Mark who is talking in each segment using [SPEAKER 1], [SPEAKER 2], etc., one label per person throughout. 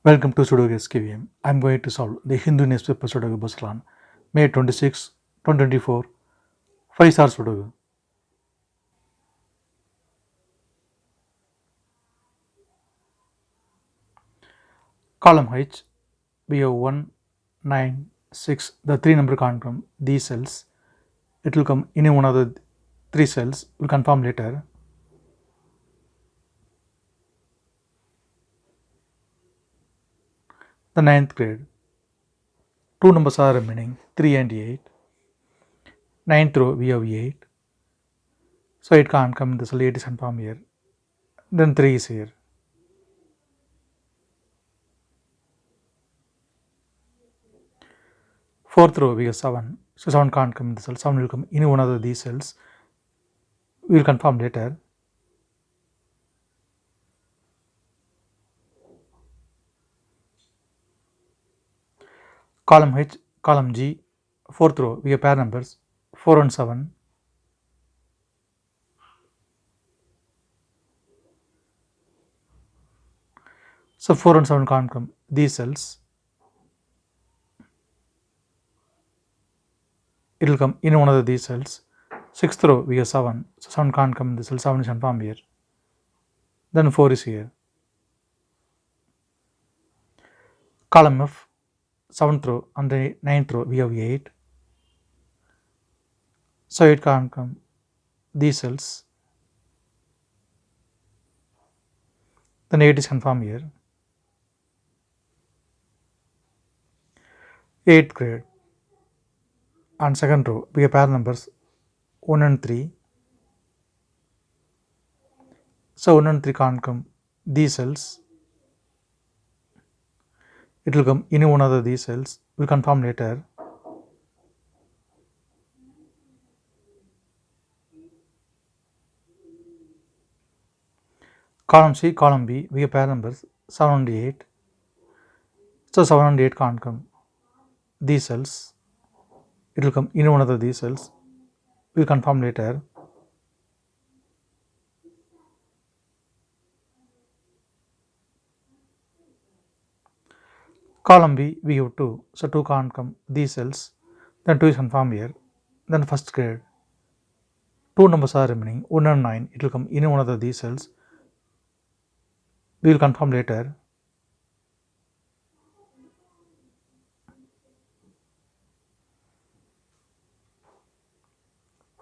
[SPEAKER 1] Welcome to Sudoku SkVm. I am going to solve the Hindu newspaper Sudoku Buslan, May 26, 2024, 5-star Sudoku. Column H, we have 1, 9, 6, the 3-number can't come these cells. It will come in one of the 3 cells, we'll confirm later. The 9th grade, 2 numbers are remaining, 3 and 8. 9th row, we have 8. So it can't come in the cell, 8 is confirmed here. Then 3 is here. 4th row, we have 7. So 7 can't come in the cell, 7 will come in one of these cells. We will confirm later. Column H, column G, 4th row, we have pair numbers 4 and 7. So 4 and 7 can't come these cells. It will come in one of these cells. 6th row, we have 7. So 7 can't come in the cell, 7 is confirmed here. Then 4 is here. Column F, 7th row, and the 9th row, we have 8. So it can't come these cells. Then 8 is confirmed here. 8th grade, and 2nd row, we have pair numbers 1 and 3. So 1 and 3 can't come these cells. It will come in one of these cells. We'll confirm later. Column C, column B, we have pair numbers 7 and 8. So 7 and 8 can't come these cells. It will come in one of these cells. We will confirm later. Column B, we have 2. So 2 can't come these cells. Then 2 is confirmed here. Then 1st grade, 2 numbers are remaining 1 and 9. It will come in one of these cells. We will confirm later.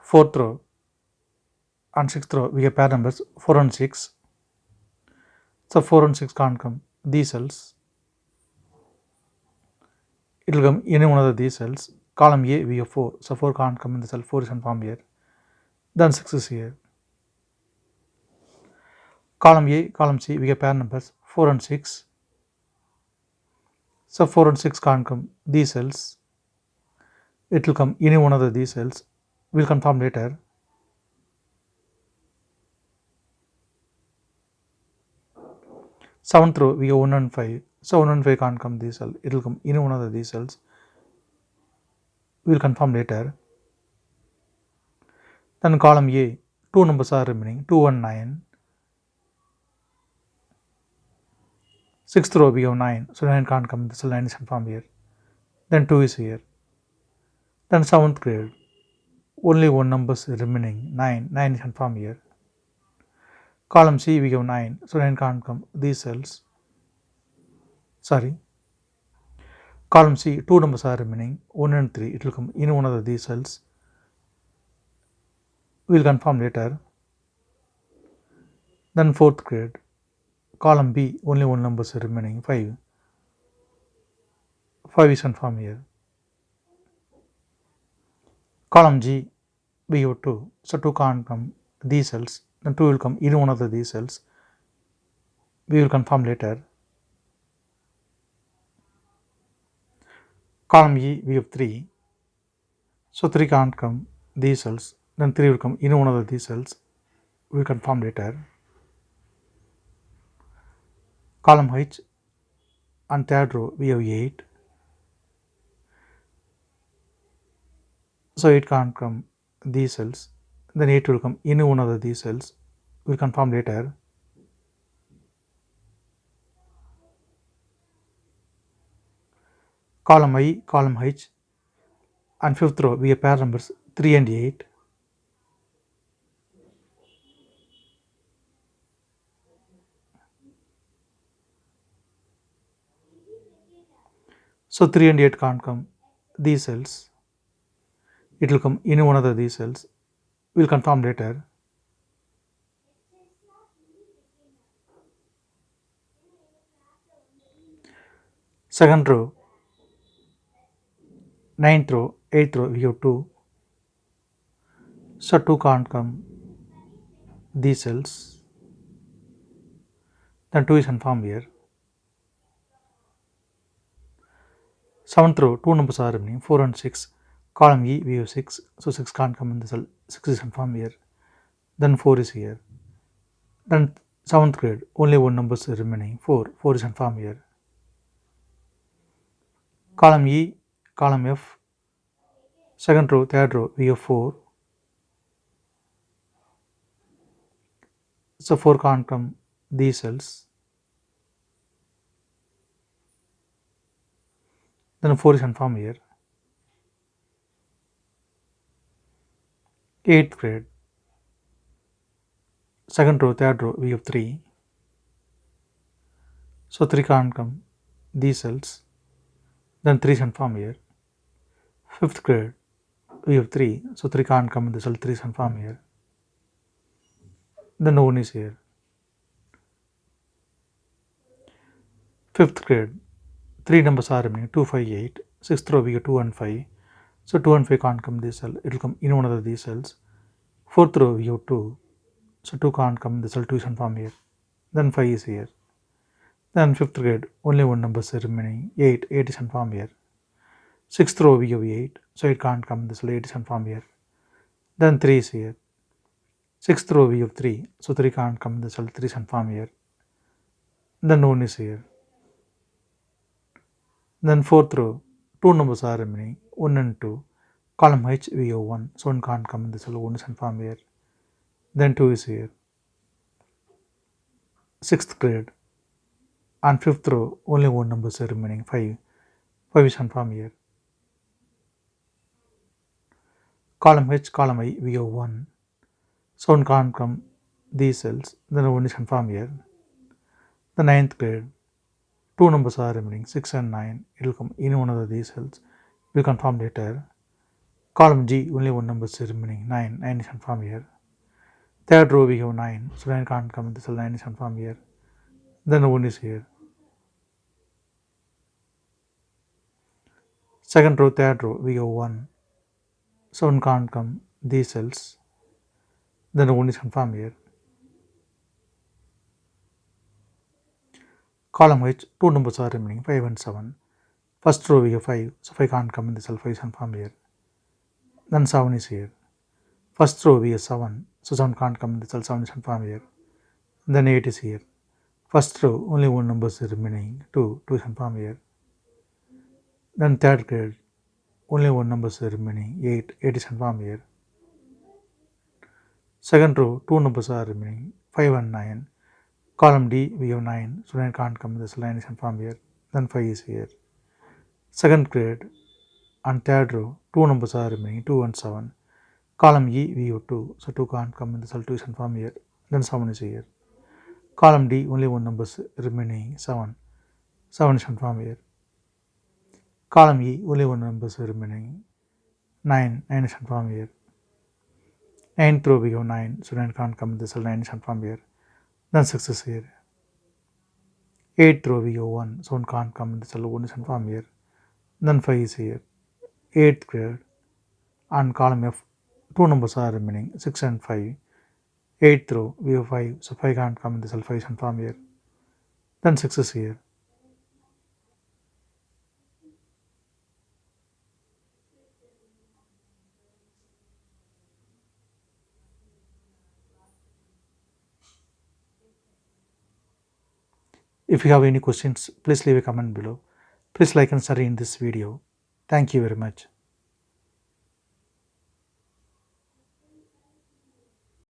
[SPEAKER 1] Fourth row and 6th row, we have pair numbers 4 and 6. So 4 and 6 can't come these cells. It will come in one of these cells. Column A, we have 4. So 4 can't come in the cell, 4 is confirmed here. Then 6 is here. Column A, column C, we have pair numbers 4 and 6. So 4 and 6 can't come these cells. It will come in one of these cells. We will confirm later. Seventh row, we have 1 and 5. So 1 and 5 can't come this cell. It will come in one of these cells. We will confirm later. Then column A, 2 numbers are remaining 2 and 9. 6th row, we have 9. So 9 can't come. This cell, 9 is confirmed here. Then 2 is here. Then 7th grade, only one number is remaining 9. 9 is confirmed here. Column C, we have 9. So 9 can't come these cells. Column C, 2 numbers are remaining 1 and 3. It will come in one of these cells. We will confirm later. Then 4th grade, column B, only one number is remaining 5. 5 is confirmed here. Column G, we have 2. So 2 can't come these cells. Then 2 will come in one of these cells. We will confirm later. Column E, we have 3. So 3 can't come these cells. Then 3 will come in one of these cells. We will confirm later. Column H and 3rd row, we have 8. So 8 can't come these cells. Then 8 will come in one of these cells. We will confirm later. column I, column H, and fifth row we have pair numbers 3 and 8. So 3 and 8 can't come these cells. It will come in one of these cells. We'll confirm later. Second row, ninth row, eighth row we have 2. So 2 can't come these cells. Then 2 is confirmed here. Seventh row, 2 numbers are remaining, 4 and 6. Column E, we have 6. So 6 can't come in the cell. 6 is confirmed here. Then 4 is here. Then 7th grade, only one number is remaining, 4. 4 is confirmed here. Column E, column F. Second row, third row, we have 4. So 4 can't come these cells. Then 4 is confirmed here. 8th grade, second row, third row, we have 3. So 3 can't come these cells. Then 3 is confirmed here. 5th grade, we have 3. So 3 can't come in the cell. 3 is confirmed here. Then no one is here. 5th grade, 3 numbers are remaining, 2, 5, 8. 6th row, we have 2 and 5. So 2 and 5 can't come this cell. It will come in one of these cells. 4th row, we have 2. So 2 can't come in the cell. 2 is confirmed here. Then 5 is here. Then 5th grade, only one number is remaining, 8. 8 is confirmed here. 6th row, we have 8. So it can't come in the cell. 8 is confirmed here. Then 3 is here. 6th row, we have 3. So 3 can't come in the cell. 3 is confirmed here. Then no one is here. Then 4th row, 2 numbers are remaining, 1 and 2. Column H, we have 1. So 1 can't come in the cell. 1 is confirmed here. Then 2 is here. 6th grade. And 5th row, only one number is remaining, 5. 5 is confirmed here. Column H, column I, we have 1. So 1 can't come these cells. Then 1 is confirmed here. The 9th grade, 2 numbers are remaining, 6 and 9. It will come in one of these cells. We will confirm later. Column G, only one number is remaining, 9. 9 is confirmed here. Third row, we have 9. So 9 can't come in the cell. 9 is confirmed here. Then 1 is here. Second row, third row, we have 1. So 1 can't come these cells. Then 1 is confirmed here. Column H, 2 numbers are remaining, 5 and 7. First row, we have 5. So 5 can't come in the cell. 5 is confirmed here. Then 7 is here. First row, we have 7. So 7 can't come in the cell. 7 is confirmed here. Then 8 is here. First row, only one number is remaining, 2. 2 is confirmed here. Then third grade, only one number is remaining, 8. 8 is confirmed here. Second row, 2 numbers are remaining, 5 and 9. Column D, we have 9. So 9 can't come in the cell. 9 is confirmed here. Then 5 is here. Second grade and third row, 2 numbers are remaining, 2 and 7. Column E, we have 2. So 2 can't come in the cell. 2 is confirmed here. Then 7 is here. Column D, only one number is remaining, 7. 7 is confirmed here. Column E, only one number is remaining, 9. 9 is confirmed here. 9th row, we have 9. So 9 can't come in the cell. 9 is confirmed here. Then 6 is here. 8th row, we have 1. So 1 can't come in the cell. 1 is confirmed here. Then 5 is here. 8th grade and column F, 2 numbers are remaining, 6 and 5. 8th row, we have 5. So 5 can't come in the cell. 5 is confirmed here. Then 6 is here. If you have any questions, please leave a comment below. Please like and share in this video. Thank you very much.